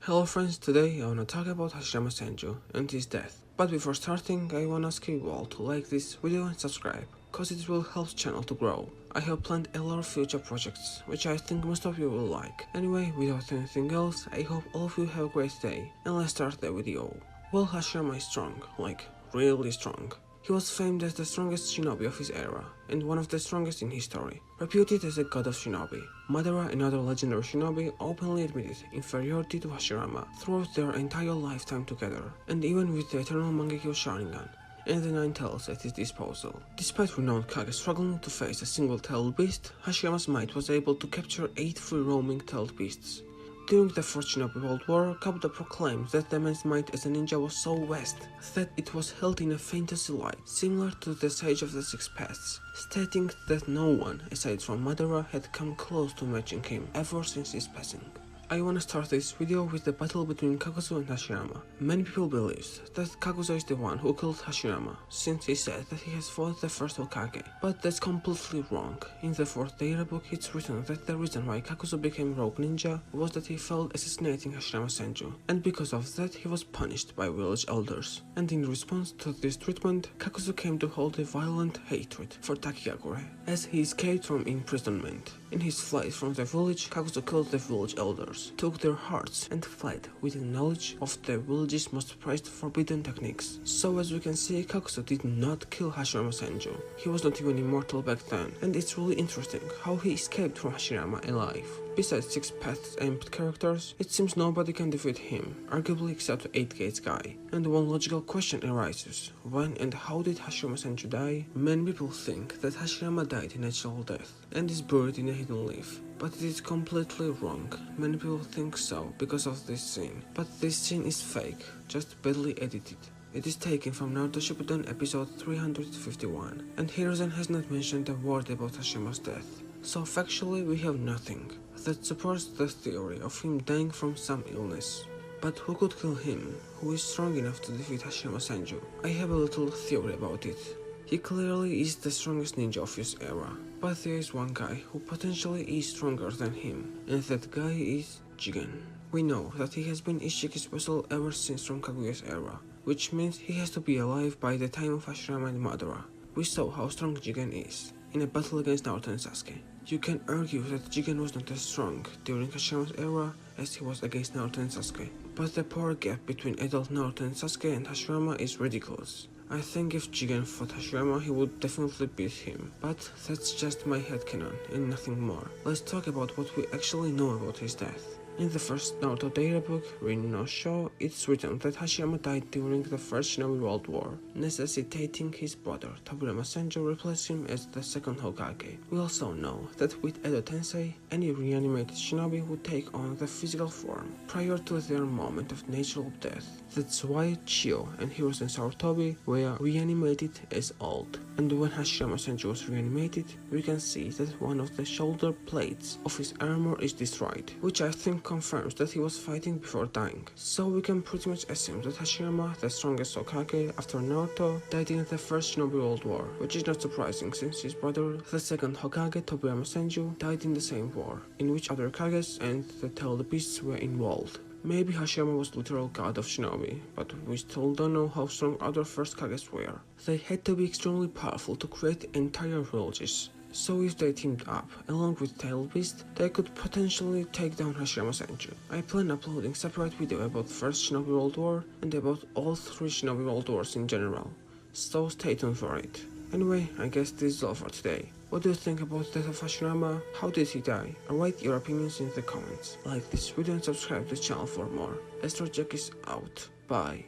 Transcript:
Hello friends, today I wanna talk about Hashirama Senju and his death. But before starting, I wanna ask you all to like this video and subscribe, cause it will help the channel to grow. I have planned a lot of future projects, which I think most of you will like. Anyway, without anything else, I hope all of you have a great day, and let's start the video. Well, Hashirama is strong, like really strong. He was famed as the strongest shinobi of his era, and one of the strongest in history. Reputed as a god of shinobi, Madara and other legendary shinobi openly admitted inferiority to Hashirama throughout their entire lifetime together, and even with the eternal Mangekyo Sharingan and the 9 tails at his disposal. Despite renowned Kage struggling to face a single-tailed beast, Hashirama's might was able to capture 8 free-roaming tailed beasts. During the First Shinobi World War, Kabuto proclaimed that the man's might as a ninja was so vast that it was held in a fantasy light, similar to the Sage of the Six Paths, stating that no one, aside from Madara, had come close to matching him ever since his passing. I wanna start this video with the battle between Kakuzu and Hashirama. Many people believe that Kakuzu is the one who killed Hashirama, since he said that he has fought the first Hokage, but that's completely wrong. In the 4th Data-book, it's written that the reason why Kakuzu became rogue ninja was that he failed assassinating Hashirama Senju, and because of that he was punished by village elders. And in response to this treatment, Kakuzu came to hold a violent hatred for Takigakure, as he escaped from imprisonment. In his flight from the village, Kakuzu killed the village elders, took their hearts and fled with the knowledge of the village's most prized forbidden techniques. So as we can see, Kakuzu did not kill Hashirama Senju. He was not even immortal back then, and it's really interesting how he escaped from Hashirama alive. Besides 6 paths aimed characters, it seems nobody can defeat him, arguably except 8 Gates guy. And one logical question arises: when and how did Hashirama Senju die? Many people think that Hashirama died a natural death and is buried in a hidden leaf. But it is completely wrong. Many people think so because of this scene. But this scene is fake, just badly edited. It is taken from Naruto Shippuden episode 351, and Hiruzen has not mentioned a word about Hashirama's death. So factually we have nothing that supports the theory of him dying from some illness. But who could kill him? Who is strong enough to defeat Hashirama Senju? I have a little theory about it. He clearly is the strongest ninja of his era, but there is one guy who potentially is stronger than him, and that guy is Jigen. We know that he has been Ishiki's vessel ever since from Kaguya's era, which means he has to be alive by the time of Hashirama and Madara. We saw how strong Jigen is in a battle against Naruto and Sasuke. You can argue that Jigen was not as strong during Hashirama's era as he was against Naruto and Sasuke, but the power gap between adult Naruto and Sasuke and Hashirama is ridiculous. I think if Jigen fought Hashirama, he would definitely beat him, but that's just my headcanon and nothing more. Let's talk about what we actually know about his death. In the first Naruto Data-book, Rin no Sho, it's written that Hashirama died during the First Shinobi World War, necessitating his brother Tobirama Senju replace him as the second Hokage. We also know that with Edo Tensei, any reanimated shinobi would take on the physical form prior to their moment of natural death. That's why Chio and Hiruzen Sarutobi were reanimated as old. And when Hashirama Senju was reanimated, we can see that one of the shoulder plates of his armor is destroyed, which I think confirms that he was fighting before dying. So we can pretty much assume that Hashirama, the strongest Hokage after Naruto, died in the First Shinobi World War, which is not surprising since his brother, the second Hokage Tobirama Senju, died in the same war, in which other Kages and the tailed beasts were involved. Maybe Hashirama was literal god of shinobi, but we still don't know how strong other first Kages were. They had to be extremely powerful to create entire villages. So if they teamed up, along with Tailed Beast, they could potentially take down Hashirama Senju. I plan uploading separate video about First Shinobi World War and about all 3 Shinobi World Wars in general, so stay tuned for it. Anyway, I guess this is all for today. What do you think about the death of Hashirama? How did he die? Write your opinions in the comments. Like this video and subscribe to the channel for more. Astro Jack is out. Bye.